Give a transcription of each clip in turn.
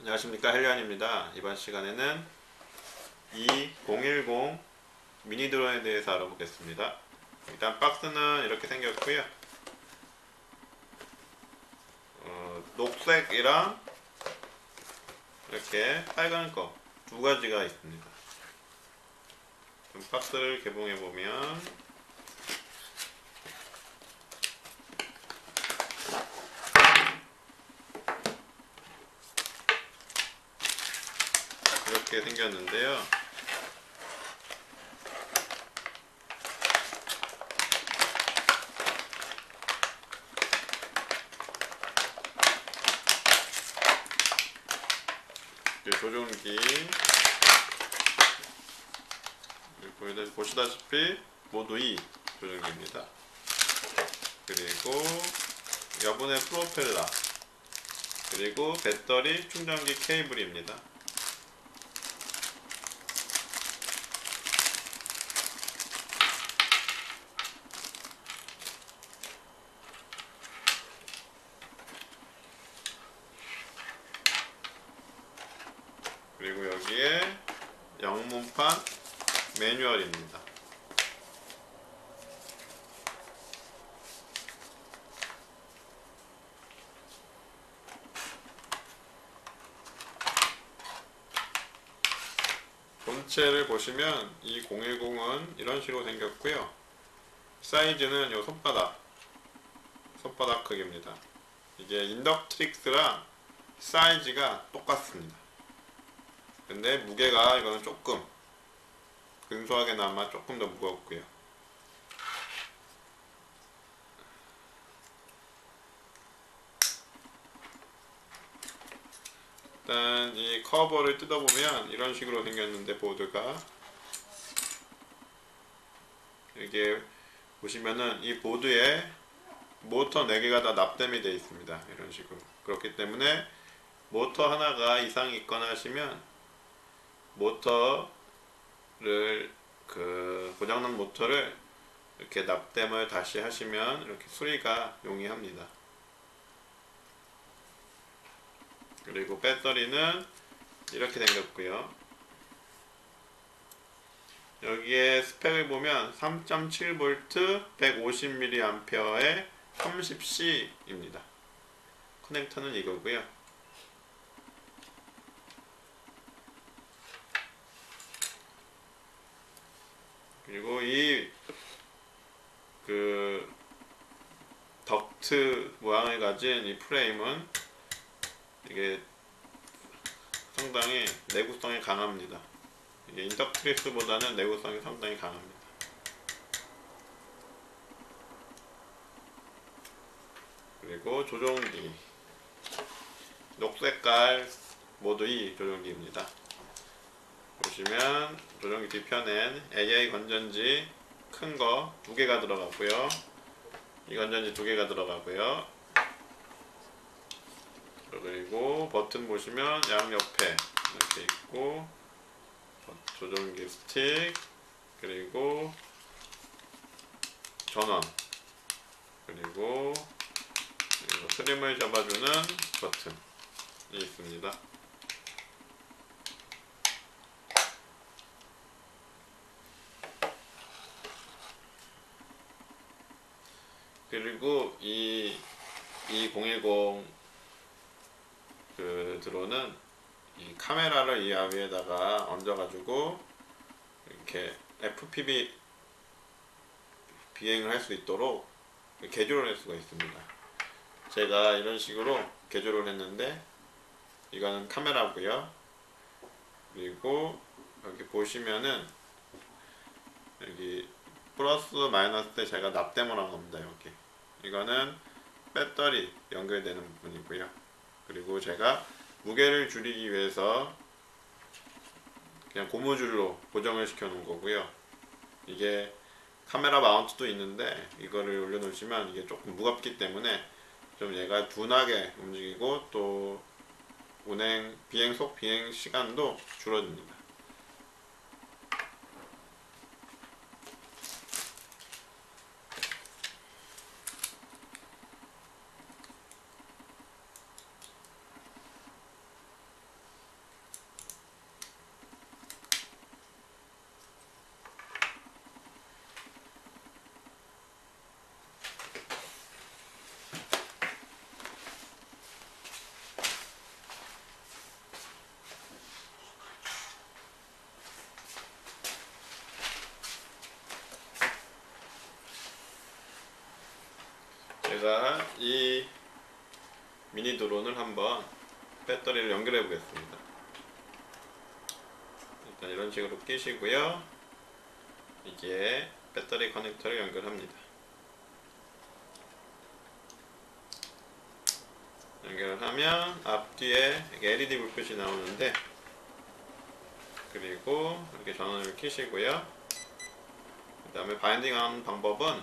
안녕하십니까, 헬리안입니다. 이번 시간에는 이 010 미니 드론에 대해서 알아보겠습니다. 일단 박스는 이렇게 생겼고요. 녹색이랑 이렇게 빨간 거 두 가지가 있습니다. 그럼 박스를 개봉해 보면 이렇게 생겼는데요. 조종기 보시다시피 모두 2 조종기입니다. 그리고 여분의 프로펠러, 그리고 배터리 충전기 케이블입니다. 그리고 여기에 영문판 매뉴얼입니다. 본체를 보시면 이 010은 이런 식으로 생겼고요. 사이즈는 요 손바닥 크기입니다. 이게 인덕트릭스랑 사이즈가 똑같습니다. 근데 무게가 이거는 조금 근소하게나마 조금 더 무겁고요. 일단 이 커버를 뜯어보면 이런 식으로 생겼는데, 보드가 이게 보시면은 이 보드에 모터 4개가 다 납땜이 되어 있습니다. 이런 식으로. 그렇기 때문에 모터 하나가 이상이 있거나 하시면 모터를 고장난 모터를 이렇게 납땜을 다시 하시면 이렇게 수리가 용이합니다. 그리고 배터리는 이렇게 생겼고요. 여기에 스펙을 보면 3.7V 150mAh의 30C입니다. 커넥터는 이거고요. 그리고 이 덕트 모양을 가진 이 프레임은 이게 상당히 내구성이 강합니다. 이게 인덕트리스보다는 내구성이 상당히 강합니다. 그리고 조종기, 녹색깔 모두 2 조종기입니다. 보시면 조종기 뒤편엔 AA 건전지 큰 거 2개가 들어가고요. 이 건전지 2개가 들어가고요. 그리고 버튼 보시면 양옆에 이렇게 있고, 조종기 스틱, 그리고 전원, 그리고 스림을 잡아주는 버튼이 있습니다. 그리고 이 010 드론은 이 카메라를 이 위에다가 얹어가지고 이렇게 FPV 비행을 할 수 있도록 개조를 할 수가 있습니다. 제가 이런 식으로 개조를 했는데, 이거는 카메라고요. 그리고 여기 보시면은 여기 플러스 마이너스 때 제가 납땜을 한 겁니다. 여기 이거는 배터리 연결되는 부분이고요. 그리고 제가 무게를 줄이기 위해서 그냥 고무줄로 고정을 시켜 놓은 거고요. 이게 카메라 마운트도 있는데, 이거를 올려 놓으시면 이게 조금 무겁기 때문에 좀 얘가 둔하게 움직이고, 또 비행 시간도 줄어듭니다. 제가 이 미니 드론을 한번 배터리를 연결해 보겠습니다. 일단 이런 식으로 끼시고요. 이게 배터리 커넥터를 연결합니다. 연결을 하면 앞뒤에 LED 불빛이 나오는데, 그리고 이렇게 전원을 켜시고요. 그 다음에 바인딩하는 방법은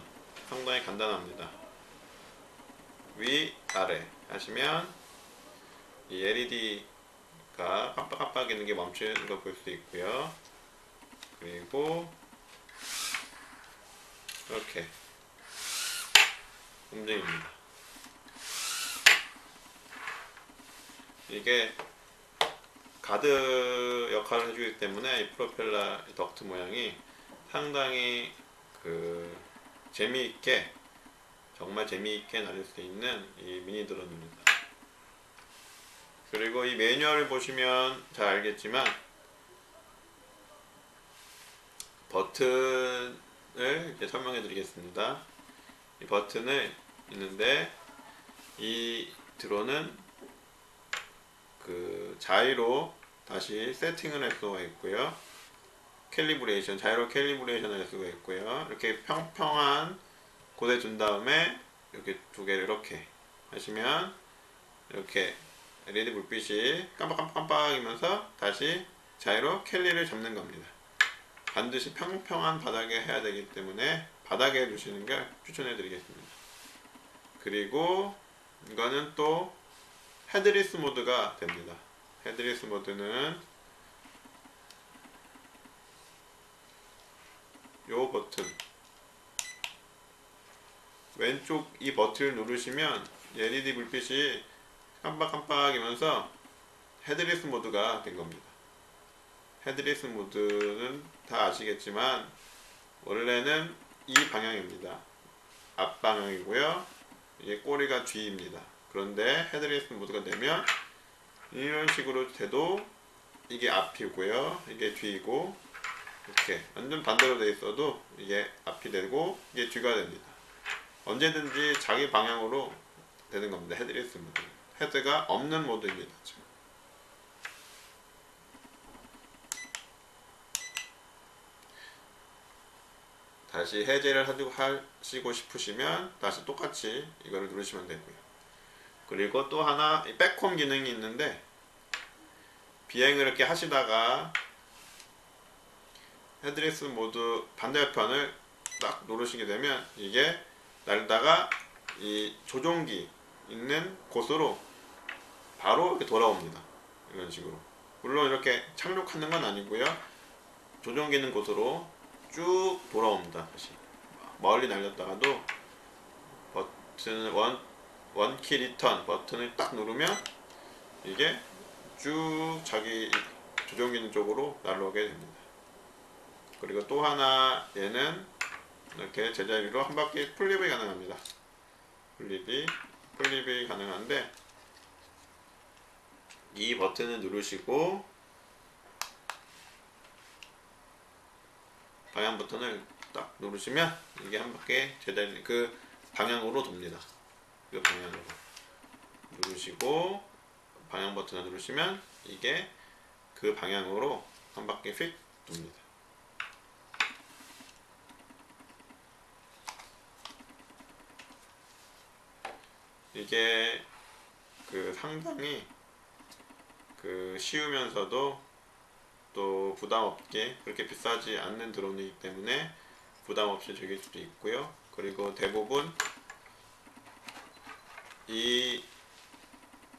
상당히 간단합니다. 위, 아래 하시면 이 LED가 깜빡깜빡이는 게 멈추는 걸 볼 수 있고요. 그리고 이렇게 움직입니다. 이게 가드 역할을 해주기 때문에 이 프로펠러 덕트 모양이 상당히 재미있게, 정말 재미있게 날릴 수 있는 이 미니 드론입니다. 그리고 이 매뉴얼을 보시면 잘 알겠지만 버튼을 이렇게 설명해 드리겠습니다. 이 버튼을 있는데, 이 드론은 자이로 다시 세팅을 할 수가 있고요. 캘리브레이션, 자이로 캘리브레이션을 할 수가 있고요. 이렇게 평평한 곳에 둔 다음에 이렇게 두 개를 이렇게 하시면 이렇게 LED 불빛이 깜빡깜빡이면서 다시 자이로 캘리를 잡는 겁니다. 반드시 평평한 바닥에 해야 되기 때문에 바닥에 두시는 걸 추천해 드리겠습니다. 그리고 이거는 또 헤드리스 모드가 됩니다. 헤드리스 모드는 요 버튼, 왼쪽 이 버튼을 누르시면 LED 불빛이 깜빡깜빡이면서 헤드리스 모드가 된 겁니다. 헤드리스 모드는 다 아시겠지만 원래는 이 방향입니다. 앞방향이고요. 이게 꼬리가 뒤입니다. 그런데 헤드리스 모드가 되면 이런 식으로 돼도 이게 앞이고요, 이게 뒤이고, 이렇게 완전 반대로 돼 있어도 이게 앞이 되고 이게 뒤가 됩니다. 언제든지 자기 방향으로 되는 겁니다. 헤드리스 모드. 헤드가 없는 모드입니다. 지금. 다시 해제를 하시고 싶으시면 다시 똑같이 이거를 누르시면 되고요. 그리고 또 하나 백홈 기능이 있는데, 비행을 이렇게 하시다가 헤드리스 모드 반대편을 딱 누르시게 되면 이게 날다가 이 조종기 있는 곳으로 바로 이렇게 돌아옵니다. 이런 식으로. 물론 이렇게 착륙하는 건 아니고요. 조종기 있는 곳으로 쭉 돌아옵니다. 다시 멀리 날렸다가도 버튼을 원키 리턴 버튼을 딱 누르면 이게 쭉 자기 조종기 있는 쪽으로 날아오게 됩니다. 그리고 또 하나, 얘는 이렇게 제자리로 한 바퀴 플립이 가능합니다. 플립이 가능한데, 이 버튼을 누르시고 방향 버튼을 딱 누르시면 이게 한 바퀴 제자리 방향으로 돕니다. 그 방향으로 누르시고 방향 버튼을 누르시면 이게 그 방향으로 한 바퀴 휙 돕니다. 이게 상당히 쉬우면서도 또 부담없게, 그렇게 비싸지 않는 드론이기 때문에 부담없이 즐길 수도 있고요. 그리고 대부분 이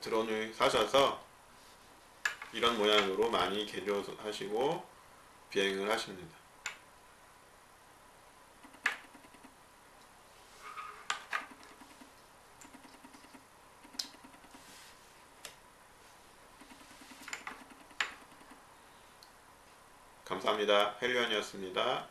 드론을 사셔서 이런 모양으로 많이 개조하시고 비행을 하십니다. 감사합니다. 헬리원이었습니다.